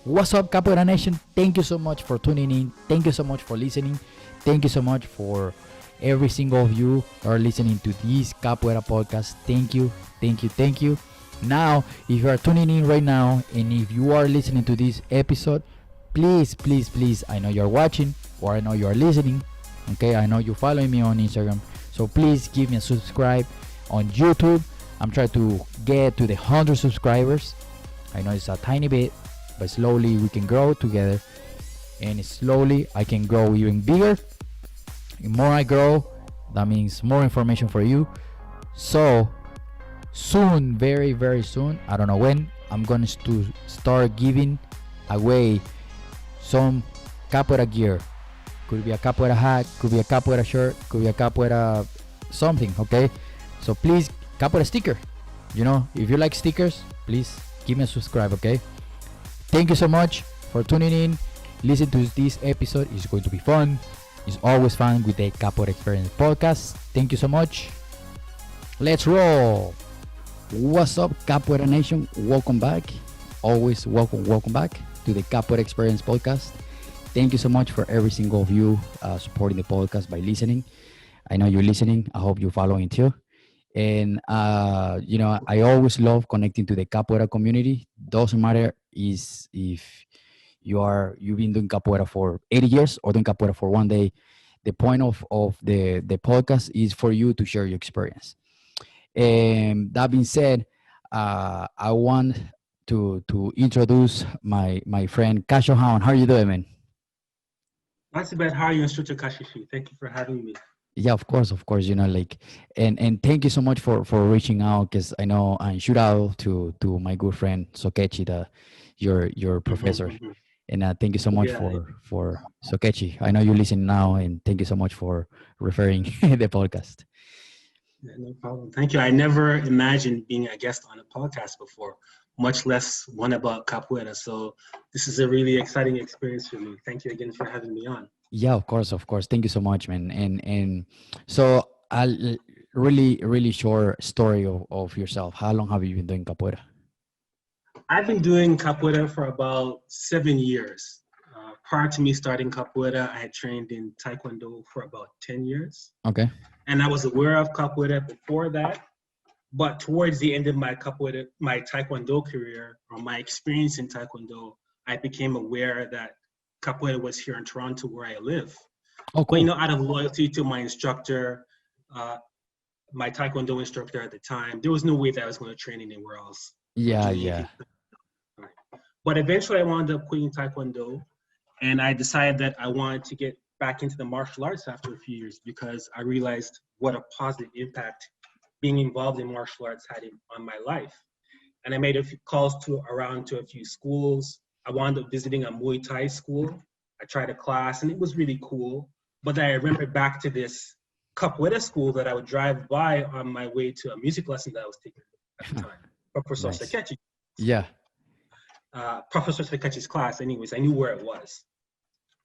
What's up, Capoeira Nation? Thank you so much for tuning in. Thank you so much for listening. Thank you so much for every single of you who are listening to this Capoeira podcast. Thank you, thank you, thank you. Now, if you are tuning in right now and if you are listening to this episode, please, please, please, I know you're watching or I know you're listening. Okay, I know you're following me on Instagram. So please give me a subscribe on YouTube. I'm trying to get to the 100 subscribers. I know it's a tiny bit, but slowly we can grow together, and slowly I can grow even bigger. The more I grow, that means more information for you. So soon, very very soon, I don't know when, I'm going to start giving away some capoeira gear. Could be a capoeira hat, could be a capoeira shirt, could be a capoeira something. Okay, so please, capoeira sticker. If you like stickers, please give me a subscribe. Okay, thank you so much for tuning in. Listen to this episode. It's going to be fun. It's always fun with the Capoeira Experience podcast. Thank you so much. Let's roll. What's up, Capoeira Nation? Welcome back. Always welcome back to the Capoeira Experience podcast. Thank you so much for every single of you supporting the podcast by listening. I know you're listening. I hope you're following too. And I always love connecting to the capoeira community. Doesn't matter is if you've been doing capoeira for 80 years or doing capoeira for one day. The point of the podcast is for you to share your experience. And that being said, I want to introduce my friend Cachorrao. How are you doing, man? Not too bad. How are you, Instructor Kashishi? Thank you for having me. Yeah, of course, and thank you so much for reaching out, because I know, and shout out to my good friend Sokechi, your professor. Mhm. And thank you so much Yeah, for Sokechi. I know you listen now, and thank you so much for referring the podcast. no problem. Thank you. I never imagined being a guest on a podcast before, much less one about capoeira. So this is a really exciting experience for me. Thank you again for having me on. Yeah, of course, of course. Thank you so much, man. And so, really really short story of yourself. How long have you been doing capoeira? I've been doing capoeira for about 7 years. Prior to me starting capoeira, I had trained in Taekwondo for about 10 years. Okay. And I was aware of capoeira before that. But towards the end of my Taekwondo career, or my experience in Taekwondo, I became aware that capoeira was here in Toronto where I live. Oh, But cool. out of loyalty to my instructor, uh, my Taekwondo instructor at the time, there was no way that I was going to train anywhere else or Yeah, do yeah. anything. But eventually, I wound up quitting Taekwondo, and I decided that I wanted to get back into the martial arts after a few years because I realized what a positive impact being involved in martial arts had on my life. And I made a few calls around to a few schools. I wound up visiting a Muay Thai school. I tried a class, and it was really cool. But then I remembered back to this capoeira school that I would drive by on my way to a music lesson that I was taking at the time, Professor Nice. Sakechi. Yeah. Professor Sakechi's class. Anyways, I knew where it was.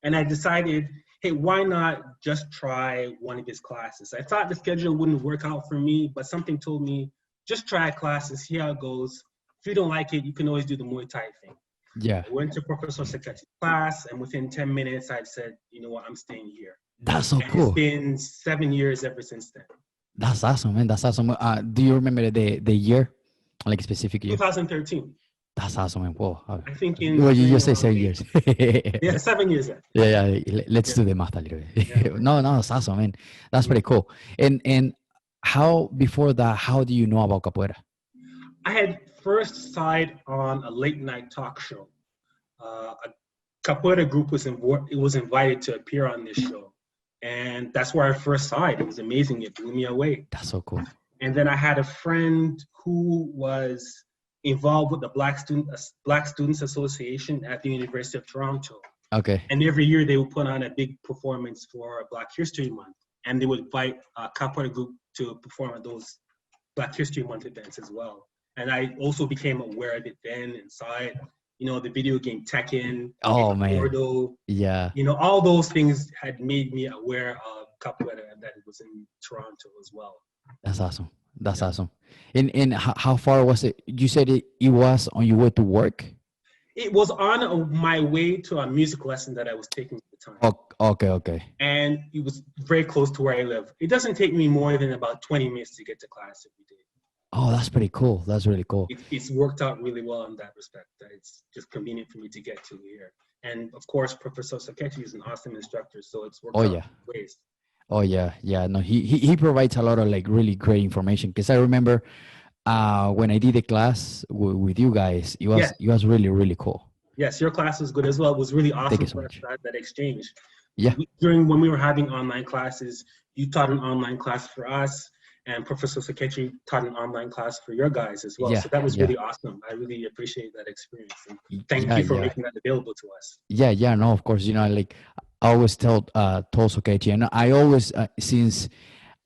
And I decided, hey, why not just try one of his classes? I thought the schedule wouldn't work out for me, but something told me, just try a class and see how it goes. If you don't like it, you can always do the Muay Thai thing. Yeah. I went to Professor Sakechi's class, and within 10 minutes, I said, you know what, I'm staying here. That's so And it's cool. been 7 years ever since then. That's awesome, man. That's awesome. Do you remember the year, like specific year? 2013. That's awesome, man. Whoa. I think in Well, you spring just say around 7 years. Yeah, 7 years. Yeah. Let's Yeah. do the math a little bit. Yeah. No, that's awesome, man. That's pretty cool. And how, before that, how do you know about capoeira? I had first sight on a late night talk show. A capoeira group was invited to appear on this show, and that's where I first saw it. It was amazing. It blew me away. That's so cool. And then I had a friend who was involved with the Black Students Association at the University of Toronto. Okay. And every year they would put on a big performance for Black History Month, and they would invite a capoeira group to perform at those Black History Month events as well. And I also became aware of it then and saw it. The video game Tekken, Oh, man. Gordo, Yeah. all those things had made me aware of capoeira and that it was in Toronto as well. That's awesome. That's awesome. And how far was it? You said it was on your way to work? It was on my way to a music lesson that I was taking at the time. Okay. And it was very close to where I live. It doesn't take me more than about 20 minutes to get to class every day. Oh, that's pretty cool. That's really cool. It's worked out really well in that respect. That it's just convenient for me to get to here. And of course, Professor Sakechi is an awesome instructor, so it's worked out ways. Oh yeah. No, he provides a lot of like really great information. Because I remember when I did the class with you guys, it was really, really cool. Yes, your class was good as well. It was really awesome so for us to have that exchange. Yeah. When we were having online classes, you taught an online class for us, and Professor Sakechi taught an online class for your guys as well. So that was really awesome. I really appreciate that experience. And thank you for making that available to us. Yeah, no, of course. Like I always told Sokechi, and I always, since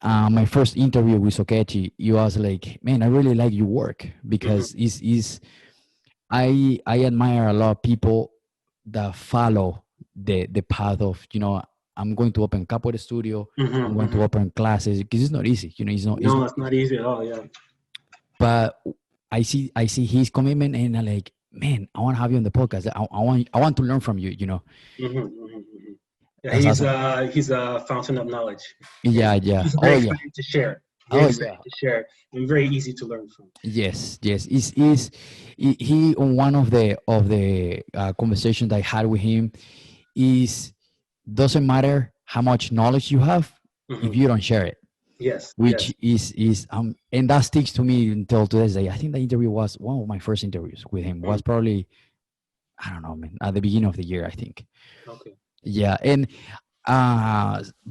my first interview with Sokechi, you was like, man, I really like your work because I admire a lot of people that follow the path of, I'm going to open Capoeira studio. I'm going to open classes because it's not easy. It's not easy at all. Yeah. But I see his commitment, and I'm like, man, I want to have you on the podcast. I want to learn from you. Yeah, he's a fountain of knowledge. Yeah. He's very excited to share. To share, and very easy to learn from. Yes. He on one of the conversations I had with him doesn't matter how much knowledge you have if you don't share it. Yes. Which is and that sticks to me until today's day. I think the interview was one of my first interviews with him. Was probably, I don't know, man, at the beginning of the year, I think. Okay. Yeah, and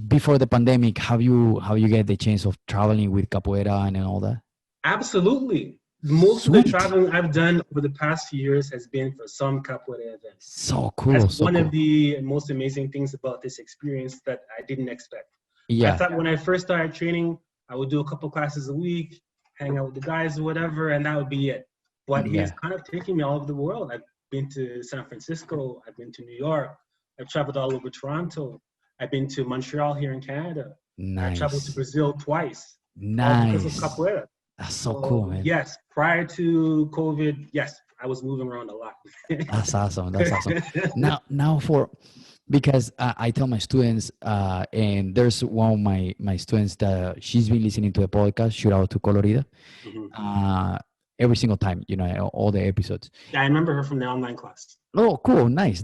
before the pandemic, have you get the chance of traveling with capoeira and all that? Absolutely. Most of the traveling I've done over the past few years has been for some capoeira events. So cool. That's one of the most amazing things about this experience that I didn't expect. Yeah. I thought when I first started training, I would do a couple classes a week, hang out with the guys or whatever, and that would be it. But he's kind of taking me all over the world. I've been to San Francisco. I've been to New York. I've traveled all over Toronto. I've been to Montreal here in Canada. Nice. I traveled to Brazil twice. Nice. All because of capoeira. That's so cool, man. Yes, prior to COVID, yes, I was moving around a lot. That's awesome. Now because I tell my students, and there's one of my students that she's been listening to the podcast, shout out to Colorida, every single time, all the episodes. Yeah, I remember her from the online class. Oh, cool. Nice.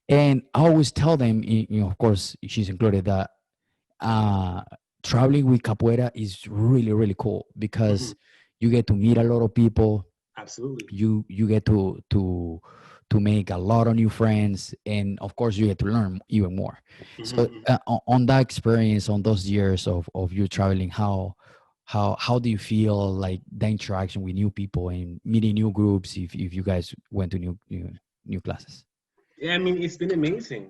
And I always tell them, of course, she's included, that traveling with capoeira is really, really cool because you get to meet a lot of people. Absolutely. You get to make a lot of new friends, and of course you get to learn even more. So on that experience, on those years of you traveling, how do you feel like the interaction with new people and meeting new groups if you guys went to new classes? Yeah, I mean, it's been amazing.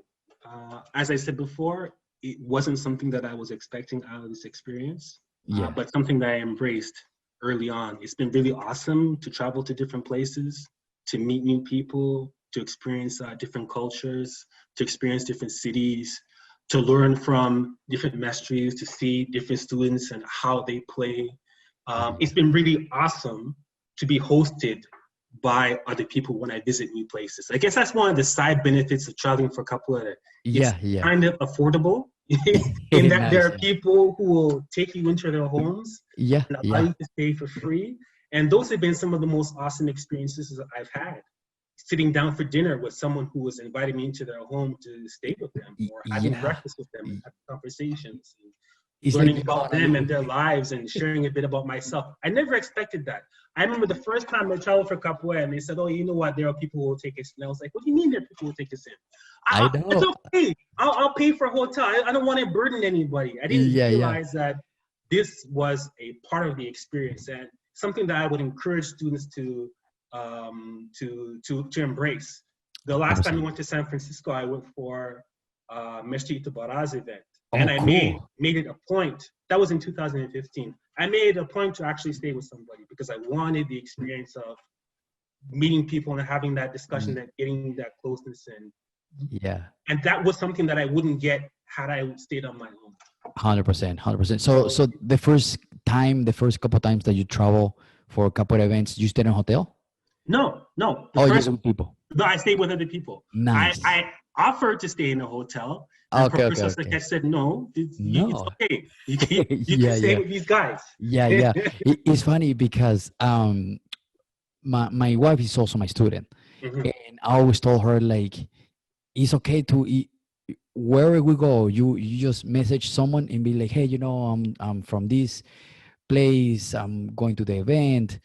As I said before, it wasn't something that I was expecting out of this experience, but something that I embraced early on. It's been really awesome to travel to different places, to meet new people, to experience different cultures, to experience different cities, to learn from different mestres, to see different students and how they play. It's been really awesome to be hosted by other people when I visit new places. I guess that's one of the side benefits of traveling for capoeira. It's kind of affordable in that there are people who will take you into their homes and allow you to stay for free. And those have been some of the most awesome experiences that I've had. Sitting down for dinner with someone who was inviting me into their home to stay with them, or having breakfast with them and having conversations, and learning about them and their lives and sharing a bit about myself. I never expected that. I remember the first time I traveled for capoeira and they said, oh, you know what, there are people who will take us in. I was like, what do you mean there are people who will take us in? I know. It's okay. I'll pay for a hotel. I don't want to burden anybody. I didn't realize that this was a part of the experience and something that I would encourage students to embrace. The last time I went to San Francisco, I went for Mestre Itabora's event. And I made it a point. That was in 2015. I made it a point to actually stay with somebody because I wanted the experience of meeting people and having that discussion and getting that closeness in. And that was something that I wouldn't get had I stayed on my own. 100%. So the first couple times that you travel for capoeira events, you stayed in a hotel? No. The Oh, first, just with people. no, I stayed with other people. Nice. I offered to stay in a hotel, and Okay, okay, Professor okay. Saket said, no, it's No. okay. You can Yeah, stay yeah, with these guys. yeah, yeah. It's funny because my wife is also my student, Mhm. and I always told her like it's okay to wherever we go, you just message someone and be like, hey, I'm from this place, I'm going to the event,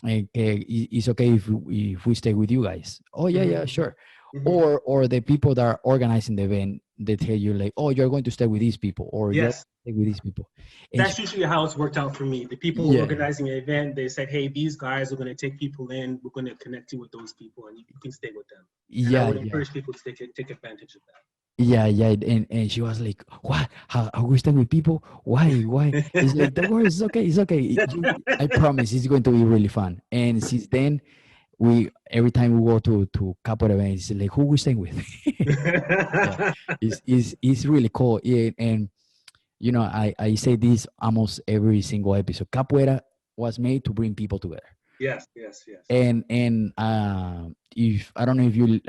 and it's okay if we stay with you guys. Oh yeah, yeah, Mhm. sure. Mhm. Or the people that are organizing the event, they tell you like, oh, you're going to stay with these people, or you're going Yes, to stay with these people. And that's usually how it's worked out for me. The people yeah, organizing the event, they said, hey, these guys are going to take people in. We're going to connect you with those people, and you can stay with them. And I yeah, would yeah. encourage people to take advantage of Yeah, yeah, and she was like, "What? How are we staying with people? Why? Why?" It's like, "Don't worry, it's okay, it's okay. I that. promise, it's going to be really fun." And since then, we every time we go to Capoeira events, it's like, "Who we staying with?" Yeah, it's really cool. Yeah, and I say this almost every single episode. Capoeira was made to bring people together. Yes, yes, yes. And if I don't know if you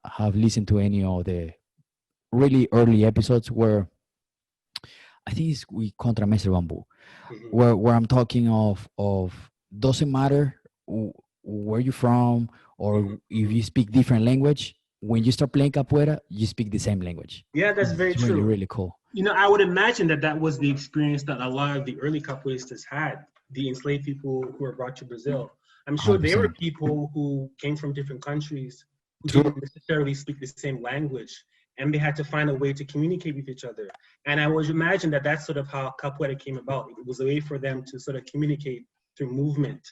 have listened to any of the really early episodes where I think it's we Contra Mestre Bamboo, Mhm. where I'm talking of doesn't matter where you're from or Mhm. if Mhm. you speak different language. When you start playing capoeira, you speak the same language. Yeah, that's very It's really true. really cool. I would imagine that that was the experience that a lot of the early capoeiristas had, the enslaved people who were brought to Brazil. I'm sure Hundred there were percent people who came from different countries who true. didn't necessarily speak the same language, and they had to find a way to communicate with each other. And I would imagine that that's sort of how capoeira came about. It was a way for them to sort of communicate through movement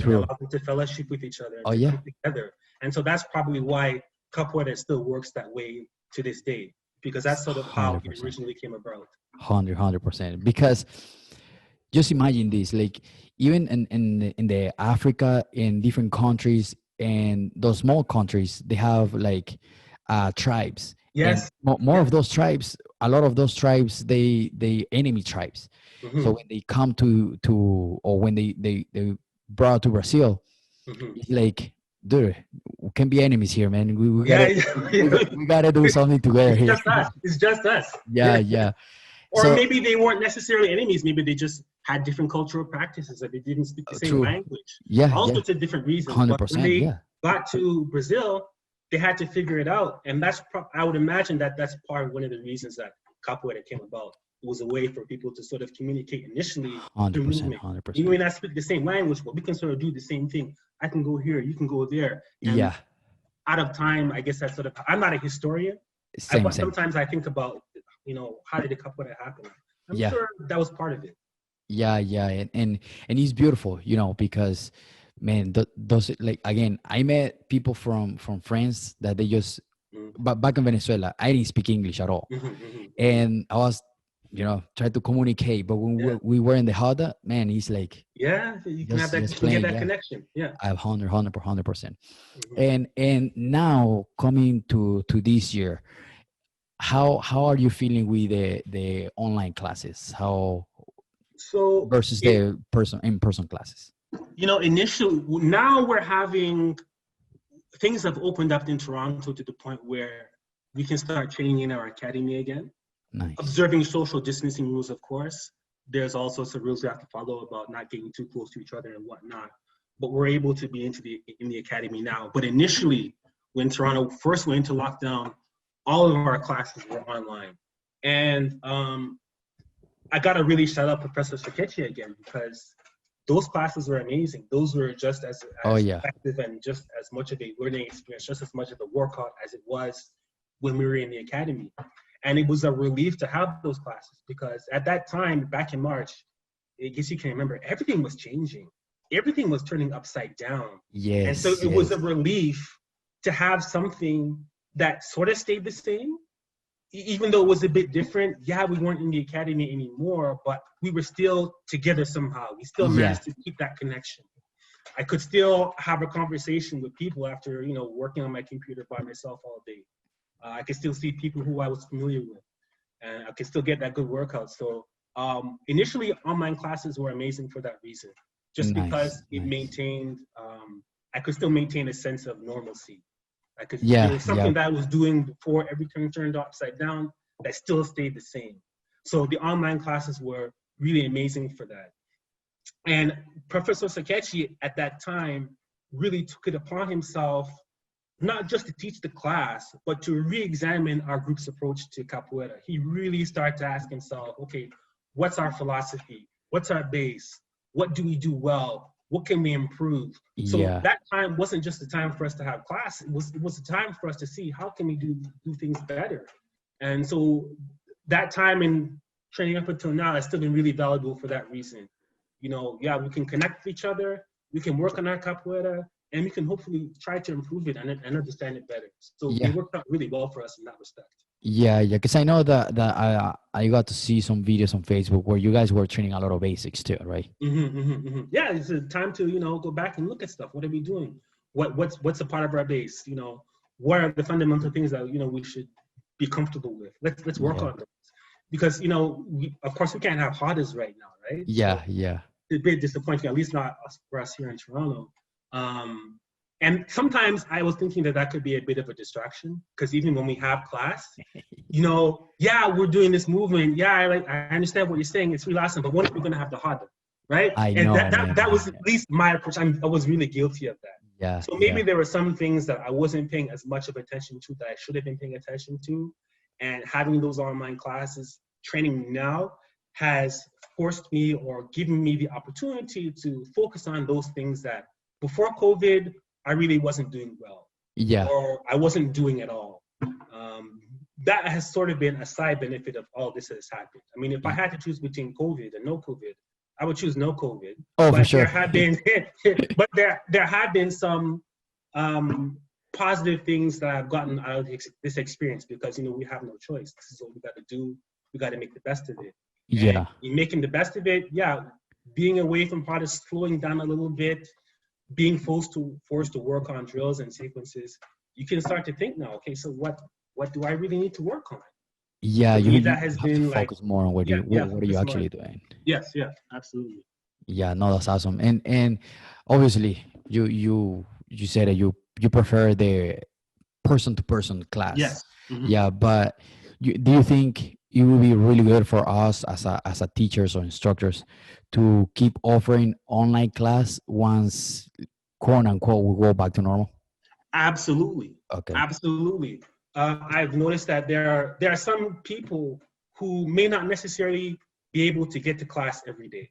and allow True. them to fellowship with each other and Oh to yeah, come together. And so that's probably why capoeira still works that way to this day, because that's sort of how hundred it percent, originally came about. 100%. Because just imagine this, like even in the Africa, in different countries and those small countries, they have like tribes, and Yes. more Yeah. of those tribes, a lot of those tribes, they enemy tribes. So Hmm. when they come to or when they brought to Brazil, Hmm. it's like, dude, we can be enemies here, man. We Yeah. gotta Yeah. we gotta do something together It's here. just us. It's just us. Yeah, yeah. Or So maybe they weren't necessarily enemies. Maybe they just had different cultural practices, that they didn't speak the same true. language. Yeah, All yeah. sorts of different reasons. hundred But when percent. they Yeah. got to Brazil, they had to figure it out. And I would imagine that that's part of one of the reasons that capoeira came about. It was a way for people to sort of communicate initially Hundred through percent. movement. Hundred We percent. may not speak the same language, but we can sort of do the same thing. I can go here, you can go there. And Yeah. out of time, I guess that's sort of, I'm not a historian, Same. but Same. sometimes I think about, how did the capoeira happen? I'm Yeah. sure that was part of it. Yeah. Yeah. And it's beautiful, because man, those like again, I met people from France that they just, Mm-hmm. but back in Venezuela, I didn't speak English at all, Mm-hmm. Mm-hmm. and I was, trying to communicate. But when Yeah, we were in the Hada, man, he's like yeah, you can have just that. You just can get playing. that Yeah. connection. Yeah. I have 100%. Mm-hmm. And now coming to this year, how are you feeling with the online classes? How So versus the person in-person classes? initially, now we're having things have opened up in Toronto to the point where we can start training in our academy again, Nice. observing social distancing rules, of course. There's also some rules we have to follow about not getting too close to each other and whatnot. But we're able to be in the academy now. But initially, when Toronto first went into lockdown, all of our classes were online. And I got to really shout out Professor Sakechi again, because those classes were amazing. Those were just Oh as yeah. effective and just as much of a learning experience, just as much of a workout as it was when we were in the academy. And it was a relief to have those classes, because at that time, back in March, I guess you can remember, everything was changing. Everything was turning upside down. And so Yes. it was a Yes. relief to have something that sort of stayed the same, even though it was a bit different. Yeah, we weren't in the academy anymore, but we were still together somehow. We still Yeah. managed to keep that connection. I could still have a conversation with people after, working on my computer by myself all day. I could still see people who I was familiar with, and I could still get that good workout. So initially, online classes were amazing for that reason, just Nice. because it Nice. maintained I could still maintain a sense of normalcy. There Yeah, was yeah, something that I was doing before everything turned upside down that still stayed the same. So the online classes were really amazing for that. And Professor Sakechi at that time really took it upon himself not just to teach the class, but to re-examine our group's approach to capoeira. He really started to ask himself, okay, what's our philosophy? What's our base? What do we do well? What can we improve? So yeah, that time wasn't just a time for us to have class. It was a time for us to see how can we do things better. And so that time in training up until now has still been really valuable for that reason. You know, yeah, we can connect with each other, we can work on our capoeira, and we can hopefully try to improve it and understand it better. So it yeah. worked out really well for us in that respect. Yeah, yeah, because I know that I got to see some videos on Facebook where you guys were training a lot of basics too, right? Yeah, it's a time to go back and look at stuff. What are we doing? What's a part of our base? What are the fundamental things that we should be comfortable with? Let's work Yeah, on those because of course we can't have hardest right now, right? So yeah, yeah, it's a bit disappointing, at least not for us here in Toronto. And sometimes I was thinking that could be a bit of a distraction because even when we have class, yeah, we're doing this movement. Yeah, I understand what you're saying. It's really awesome, but when are we going to have the harder, right? I And know, man. that was at least my approach. I was really guilty of that. Yeah, So yeah, maybe there were some things that I wasn't paying as much of attention to that I should have been paying attention to. And having those online classes, training now, has forced me or given me the opportunity to focus on those things that before COVID, I really wasn't doing well, yeah, or I wasn't doing at all. That has sort of been a side benefit of all this that has happened. I mean, if I y- had to choose between COVID and no COVID, I would choose no COVID. oh, for But there sure. have been, there have been some positive things that I've gotten out of this experience because we have no choice. This is what we got to do. We got to make the best of it. And Yeah, in making the best of it, yeah, being away from part of slowing down a little bit, being forced to work on drills and sequences, you can start to think now, okay, so what do I really need to work on? yeah. For You me, you that has have to been like, focus more on yeah, yeah, what are you focus more. actually doing. Yes, yeah, absolutely. Yeah, no, that's awesome. And obviously you said that you prefer the person to person class. Yes. Hmm. Yeah, but do you think it would be really good for us as a teachers or instructors to keep offering online class once quote unquote we go back to normal? Absolutely, Okay. absolutely. I've noticed that there are some people who may not necessarily be able to get to class every day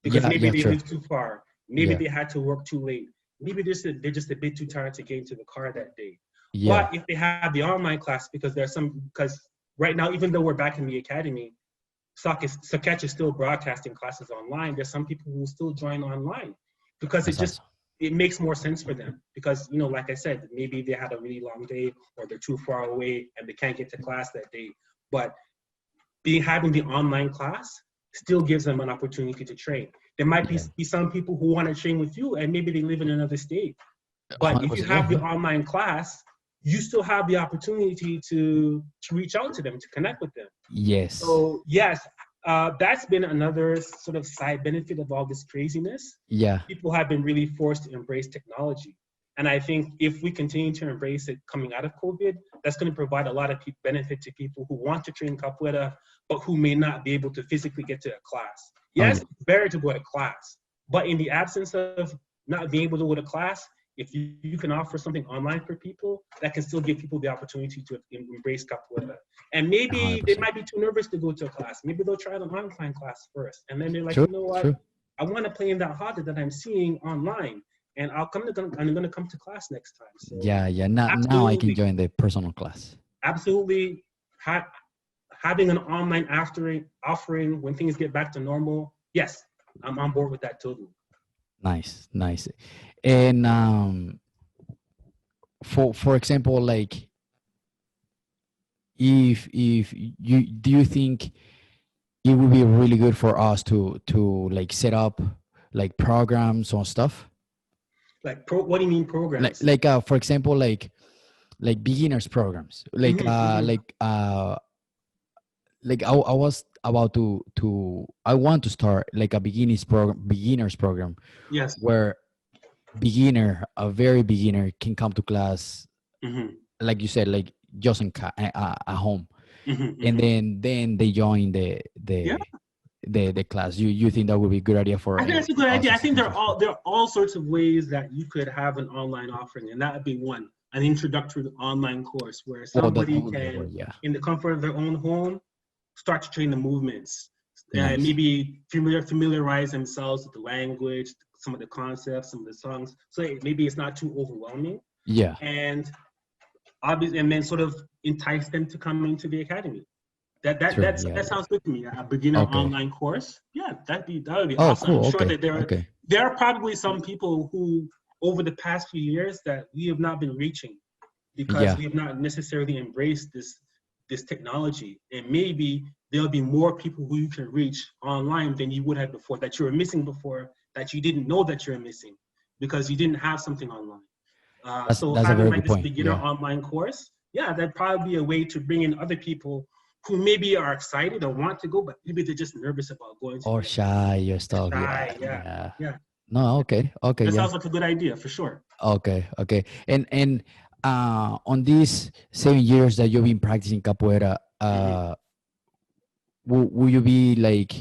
because Yeah, maybe yeah, they true. live too far, maybe Yeah, they had to work too late, maybe they're just a bit too tired to get into the car that day. yeah, But if they have the online class, because right now, even though we're back in the academy, Saketch is still broadcasting classes online. There's some people who still join online because that's awesome. it makes more sense for them because like I said, maybe they had a really long day or they're too far away and they can't get to class that day. But having the online class still gives them an opportunity to train. There might Yeah, be some people who want to train with you and maybe they live in another state. But if you 100%. Yeah, have the yeah. online class, you still have the opportunity to reach out to them, to connect with them. Yes. So yes, that's been another sort of side benefit of all this craziness. Yeah. People have been really forced to embrace technology. And I think if we continue to embrace it coming out of COVID, that's going to provide a lot of benefit to people who want to train capoeira, but who may not be able to physically get to a class. Oh Yes, yeah. it's better to go to class, but in the absence of not being able to go to class, if you can offer something online for people, that can still give people the opportunity to embrace capoeira. And maybe they 100%. might be too nervous to go to a class. Maybe they'll try the online class first. And then they're like, True. you know what? True. I want to play in that harder that I'm seeing online. And I'm going to come to class next time. So Yeah, yeah. Now I can absolutely, join the personal class. absolutely. Having an online offering when things get back to normal. Yes, I'm on board with that totally. Nice, nice. And for example, like if you do you think it would be really good for us to like set up like programs or stuff Like, what do you mean programs? for example like beginners programs Mm-hmm. like I was about to I want to start like a beginners program Yes. where beginner, a very beginner, can come to class, Hmm. like you said, like just at home, Hmm. and Hmm. then they join Yeah, the class. You think that would be a good idea for I think that's a good us idea. I as a think teachers? there are all sorts of ways that you could have an online offering, and that would be one, an introductory online course where Oh, that somebody would be a can, word. Yeah, in the comfort of their own home, start to train the movements, nice. maybe familiarize themselves with the language, some of the concepts, some of the songs, so maybe it's not too overwhelming, Yeah, and obviously, and then sort of entice them to come into the academy. true. Yeah, That yeah. sounds good to me. A beginner Okay. online course. Yeah, that would be Oh, awesome. I'm cool. sure Okay. that Okay. there are probably some people who over the past few years that we have not been reaching because Yeah. we have not necessarily embraced this technology. And maybe there'll be more people who you can reach online than you would have before, that you were missing before, that you didn't know that you're missing because you didn't have something online. So That's a having very like good this point. beginner Yeah. online course, yeah, that'd probably be a way to bring in other people who maybe are excited or want to go, but maybe they're just nervous about going to Or the academy. shy or They're stuff. Yeah. shy, yeah, Yeah. yeah. No. Okay. Okay. That Yeah. sounds like a good idea for sure. Okay. Okay. And on these 7 years that you've been practicing capoeira, Hmm. will you be like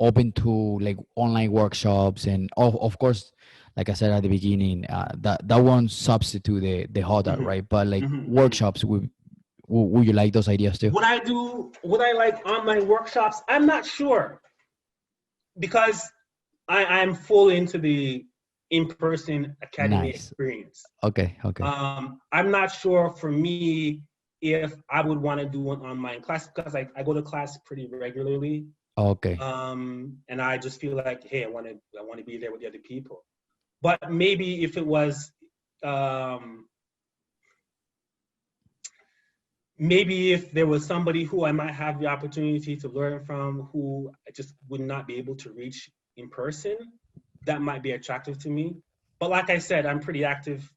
open to like online workshops? And of course, like I said at the beginning, that won't substitute the HODA, Hmm. right? But like Hmm. Hmm. workshops, would you like those ideas too? Would I like online workshops? I'm not sure because I'm full into the in-person academy Nice. experience. Okay. Okay. I'm not sure for me if I would want to do an online class because I go to class pretty regularly. Okay. And I just feel like, hey, I want to be there with the other people. But maybe if it was, um, maybe if there was somebody who I might have the opportunity to learn from, who I just would not be able to reach in person, that might be attractive to me. But like I said, I'm pretty active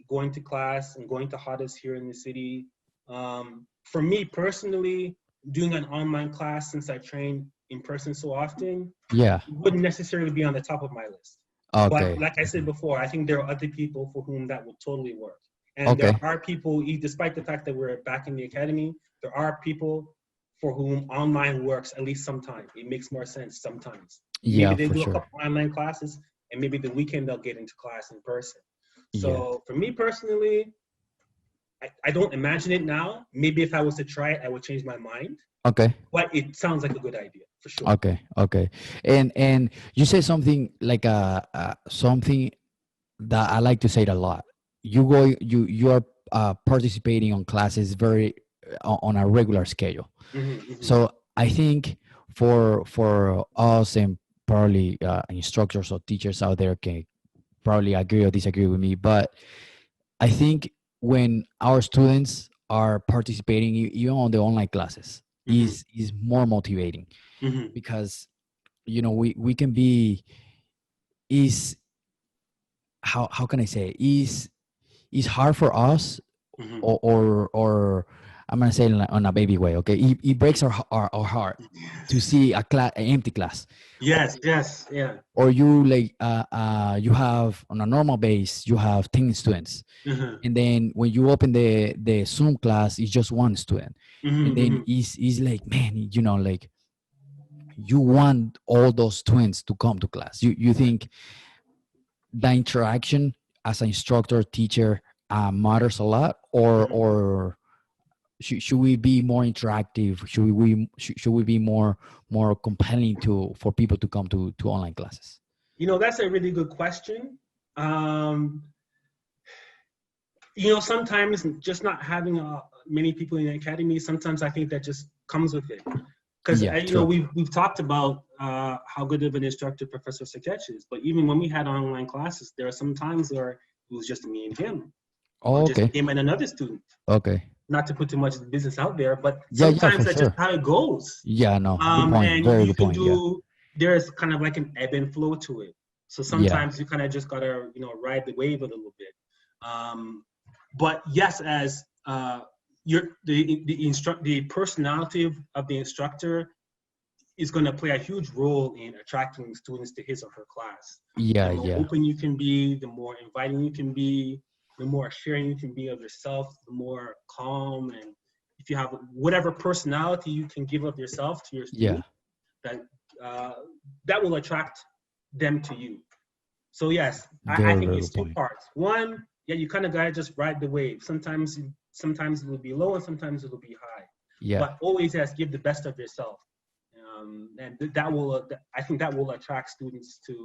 going to class and going to HODAs here in the city. For me personally, doing an online class since I train in person so often Yeah. wouldn't necessarily be on the top of my list. But Okay. like I said before, I think there are other people for whom that will totally work. And there Okay. are people, despite the fact that we're back in the academy, there are people for whom online works at least sometimes. It makes more sense sometimes. Maybe Yeah, they for do a sure. couple online classes, and maybe the weekend they'll get into class in person. Yeah. So for me personally, I don't imagine it now. Maybe if I was to try it, I would change my mind. Okay. But it sounds like a good idea for sure. Okay. Okay. And you say something like something that I like to say it a lot. You are participating on classes very on a regular schedule. Hmm. Hmm. So I think for us and probably instructors or teachers out there can probably agree or disagree with me, but I think when our students are participating even on the online classes Hmm. is more motivating Hmm. because we can be is how can I say is hard for us Hmm. or I'm gonna say it on a baby way. Okay, it breaks our heart to Yes. see an empty class, Yes. Yes. Yeah. or you like you have on a normal base you have 10 students, Hmm. and then when you open the Zoom class, it's just one student, and Hmm. then Hmm. it's like, man, like you want all those twins to come to class. You think the interaction as an instructor teacher matters a lot, Hmm. or should we be more interactive? Should we be more compelling to for people to come to online classes? That's a really good question. Um, sometimes just not having many people in the academy, sometimes I think that just comes with it. Because Yeah, true. we've talked about how good of an instructor Professor Sakech is, but even when we had online classes, there are some times where it was just me and him, or Oh, just okay. him and another student. Okay. Not to put too much of the business out there, but Yeah, yeah, sometimes for that's just sure. how it goes. Yeah, no, good point. And Very you good can point. Yeah. do, there's kind of like an ebb and flow to it. So Yeah. sometimes you kind of just gotta, ride the wave a little bit. Um, but yes, as the personality of the instructor is going to play a huge role in attracting students to his or her class. Yeah, The more yeah, open you can be, the more inviting you can be, the more sharing you can be of yourself, the more calm, and if you have whatever personality you can give of yourself to your yeah. student, that uh, that will attract them to you. So yes, I Very, think very it's good two point. parts. One, yeah, you kind of gotta just ride the wave. Sometimes it will be low and sometimes it will be high. Yeah, But always yes, give the best of yourself, and that will. I think that will attract students to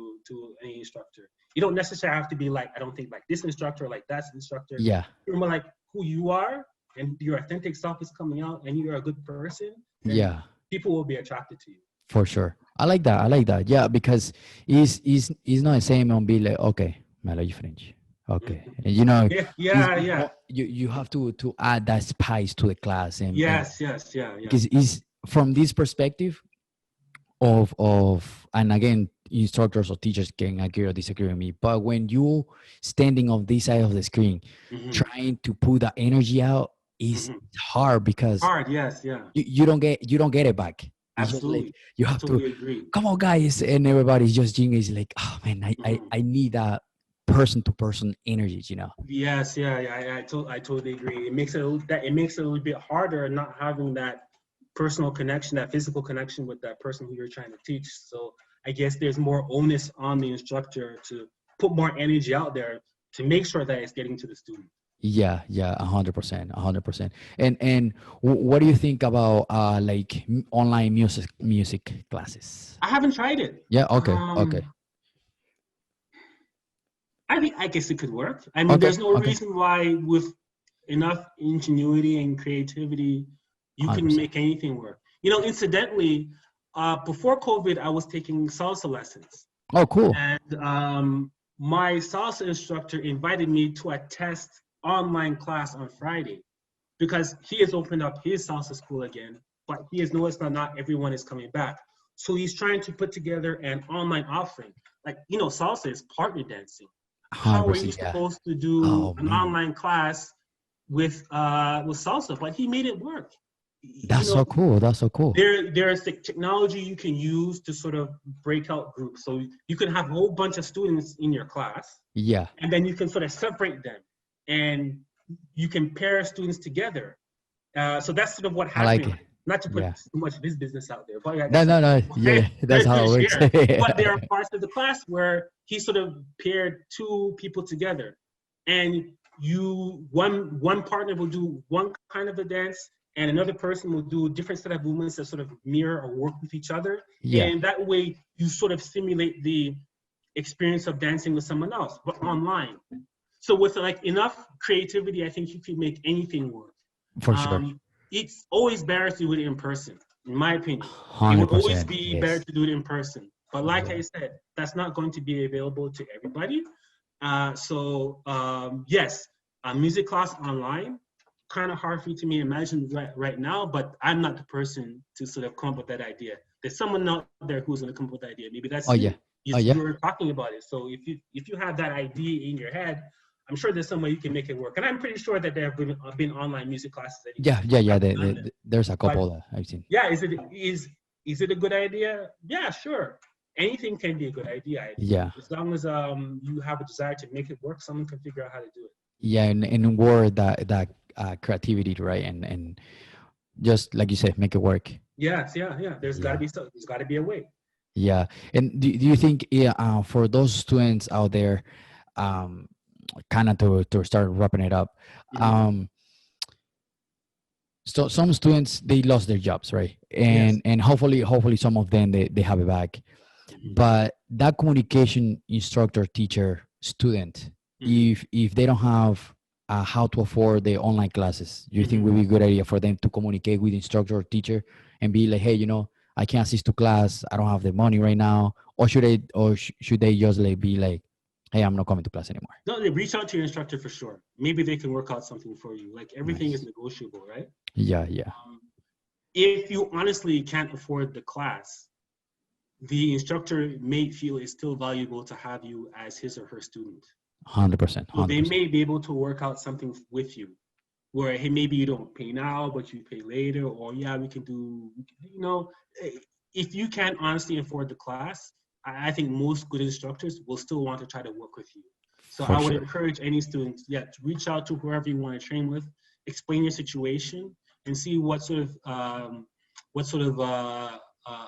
any instructor. You don't necessarily have to be like, I don't think like this instructor or like that instructor. yeah, You're more like who you are, and your authentic self is coming out, and you're a good person, then yeah. people will be attracted to you. For sure. I like that. I like that. Yeah, because it's not the same on be like, okay, me habla diferente. Okay. Mhm. And, you know, Yeah, it's yeah. more, you have to add that spice to the class, and Yes, yes, yeah, yeah. because it's from this perspective of and again, instructors or teachers can agree or disagree with me, but when you standing on this side of the screen Hmm. trying to put that energy out is Hmm. hard because Hard, yes, yeah. you don't get it back. It's just like Absolutely. you I have to totally agree. come on guys, and everybody's just doing is like, oh man, Hmm. I need that person to person energy, you know. Yes, yeah, yeah. I totally agree. It makes it a little bit harder not having that personal connection, that physical connection with that person who you're trying to teach. So I guess there's more onus on the instructor to put more energy out there to make sure that it's getting to the student. Yeah, yeah, 100%, 100%. And what do you think about like online music classes? I haven't tried it. Yeah, okay, okay, Um, I guess it could work. I mean, okay, there's no okay, reason why with enough ingenuity and creativity, you can 100%. make anything work. Incidentally, before COVID, I was taking salsa lessons, Oh, cool. and my salsa instructor invited me to a test online class on Friday because he has opened up his salsa school again, but he has noticed that not everyone is coming back. So he's trying to put together an online offering. Like, salsa is partner dancing. How are you 100%, yeah. supposed to do Oh an man, online class with salsa? But he made it work. You that's know, so cool. That's so cool. there's the technology you can use to sort of break out groups. So you can have a whole bunch of students in your class, Yeah, and then you can sort of separate them, and you can pair students together. So that's sort of what I like happened. it. Not to put Yeah. too much of his business out there, but yeah, No, that's no, no. Yeah, that's how it finish works. here. But there are parts of the class where he sort of paired two people together, and one partner will do one kind of a dance, and another person will do a different set of movements that sort of mirror or work with each other, Yeah, and that way you sort of simulate the experience of dancing with someone else, but online. So with like enough creativity, I think you could make anything work. for sure. Um, it's always better to do it in person, in my opinion. It would always 100%. be better Yes. to do it in person. But like I Yeah. said, that's not going to be available to everybody. Yes, a music class online, kind of hard for me to imagine right now, but I'm not the person to sort of come up with that idea. There's someone out there who's going to come up with that idea. Maybe that's Oh you. yeah. Oh yeah. You were talking about it. So if you have that idea in your head, I'm sure there's some way you can make it work. And I'm pretty sure that there have been online music classes anyway. Yeah, yeah, I yeah. haven't done them. There's a But couple that I've seen. yeah, is it a good idea? Yeah, sure. Anything can be a good idea, I think. Yeah. As long as you have a desire to make it work, someone can figure out how to do it. Yeah, and word that creativity, right? And just like you said, make it work. Yes, yeah, yeah. Yeah. There's gotta be a way. Yeah. And do you think, yeah, for those students out there, um kind of to start wrapping it up, Mhm. um so some students they lost their jobs, right? Yes. And hopefully some of them they have it back. Mhm. But that communication instructor teacher student, Mhm. if they don't have how to afford the online classes, do you think Mhm. would be a good idea for them to communicate with instructor or teacher and be like, hey, I can't assist to class, I don't have the money right now, or should they just like be like, hey, I'm not coming to class anymore? No, they reach out to your instructor for sure. Maybe they can work out something for you. Like everything is Nice. negotiable, right? Yeah, yeah. Um, if you honestly can't afford the class, the instructor may feel it's still valuable to have you as his or her student. 100%, So they 100%. may be able to work out something with you where, hey, maybe you don't pay now, but you pay later, or yeah, we can do, you know, if you can't honestly afford the class, I think most good instructors will still want to try to work with you. So For I would sure. encourage any students, to reach out to whoever you want to train with, explain your situation, and see what sort of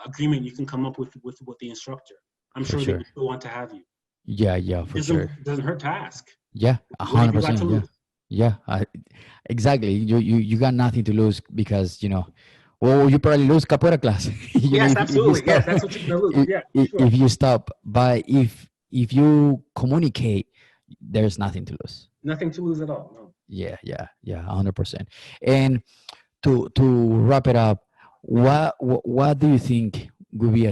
agreement you can come up with the instructor. I'm For sure they sure. would still want to have you. Yeah, yeah, It for sure. doesn't hurt to ask. Yeah, What have you got 100%. to Yeah, lose? yeah. Exactly. You got nothing to lose because well, you probably lose capoeira class. Yes, If you absolutely. stop, Yes, that's what you're gonna lose. Yeah, sure. if you stop, but if you communicate, there's nothing to lose. Nothing to lose at all. No. Yeah, yeah, yeah, 100%. And to wrap it up, Mhm. what do you think would be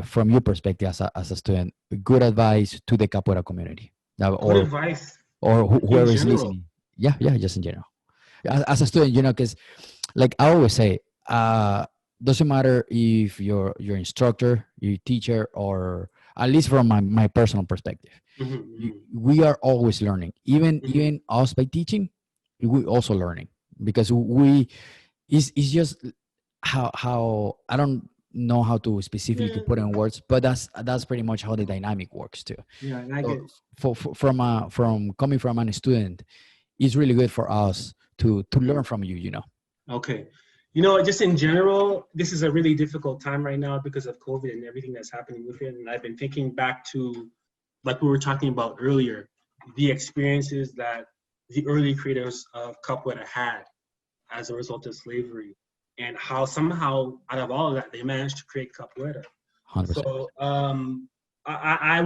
from your perspective as a student, good advice to the capoeira community, Good advice or in whoever is general. listening? Yeah, yeah, just in general. As a student, because like I always say, doesn't matter if your instructor, your teacher, or at least from my personal perspective, Hmm. we are always learning. Hmm. Even us by teaching, we also learning because we it's just how I don't know how to specifically Yeah, put in words, but that's pretty much how the dynamic works too. yeah, and I So get. from coming from a student, it's really good for us to learn from you. Okay. Just in general, this is a really difficult time right now because of COVID and everything that's happening with it. And I've been thinking back to, like we were talking about earlier, the experiences that the early creators of Capoeira had as a result of slavery, and how somehow out of all of that they managed to create Capoeira. 100%. So I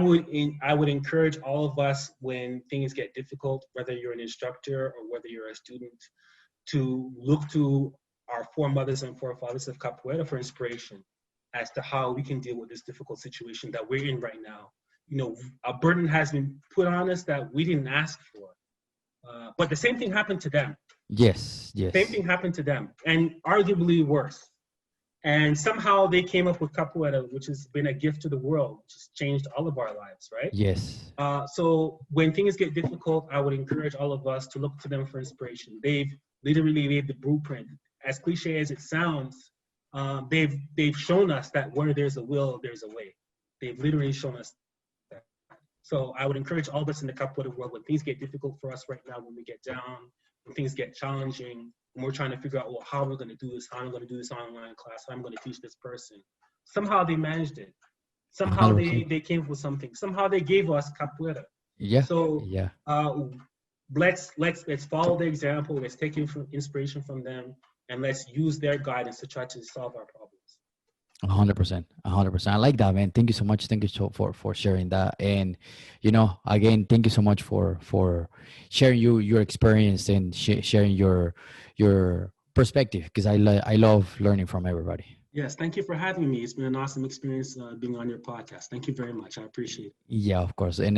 would encourage all of us when things get difficult, whether you're an instructor or whether you're a student, to look to our foremothers and forefathers of Capoeira for inspiration as to how we can deal with this difficult situation that we're in right now. A burden has been put on us that we didn't ask for, but the same thing happened to them. Yes, Same yes, thing happened to them, and arguably worse. And somehow they came up with capoeira, which has been a gift to the world, which has changed all of our lives, right? yes. So when things get difficult, I would encourage all of us to look to them for inspiration. They've literally made the blueprint. As cliche as it sounds, they've shown us that where there's a will, there's a way. They've literally shown us that. So I would encourage all of us in the capoeira world, when things get difficult for us right now, when we get down, when things get challenging, and we're trying to figure out, well, how we're going to do this, how I'm going to do this online class, how I'm going to teach this person. Somehow they managed it. Somehow 100%. they came up with something. Somehow they gave us capoeira. Yeah, So yeah. let's follow the example. Let's take inspiration from them, and let's use their guidance to try to solve our problems. 100%. 100%. I like that, man. Thank you so much. Thank you for sharing that. And again, thank you so much for sharing your experience and sharing your perspective because I love learning from everybody. Yes, thank you for having me. It's been an awesome experience being on your podcast. Thank you very much. I appreciate it. Yeah, of course. And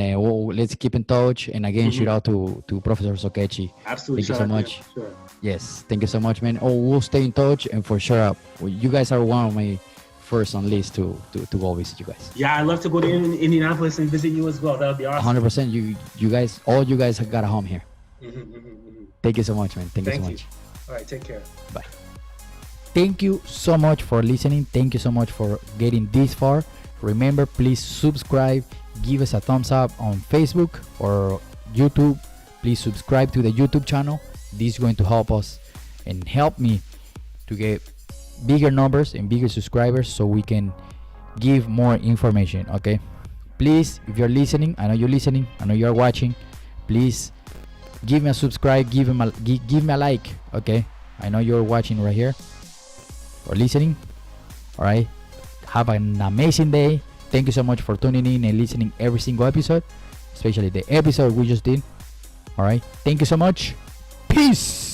let's keep in touch. And again, shout Mhm. out to Professor Sokechi. Absolutely. Thank you Shout so out to him. much. Sure. Yes, thank you so much, man. Oh, we'll stay in touch, and for sure, you guys are one of my first on list to go visit you guys. Yeah, I'd love to go to Indianapolis and visit you as well. That would be awesome. 100%. You guys, all you guys have got a home here. Mm-hmm. Thank you so much, man. Thank you so Thank you. much. All right, take care. Bye. Thank you so much for listening. Thank you so much for getting this far. Remember, please subscribe. Give us a thumbs up on Facebook or YouTube. Please subscribe to the YouTube channel. This is going to help us and help me to get bigger numbers and bigger subscribers so we can give more information. Okay, please, if you're listening, I know you're listening, I know you're watching, please give me a subscribe, give me a like. Okay, I know you're watching right here or listening. All right, have an amazing day. Thank you so much for tuning in and listening every single episode, especially the episode we just did. All right, thank you so much. Peace.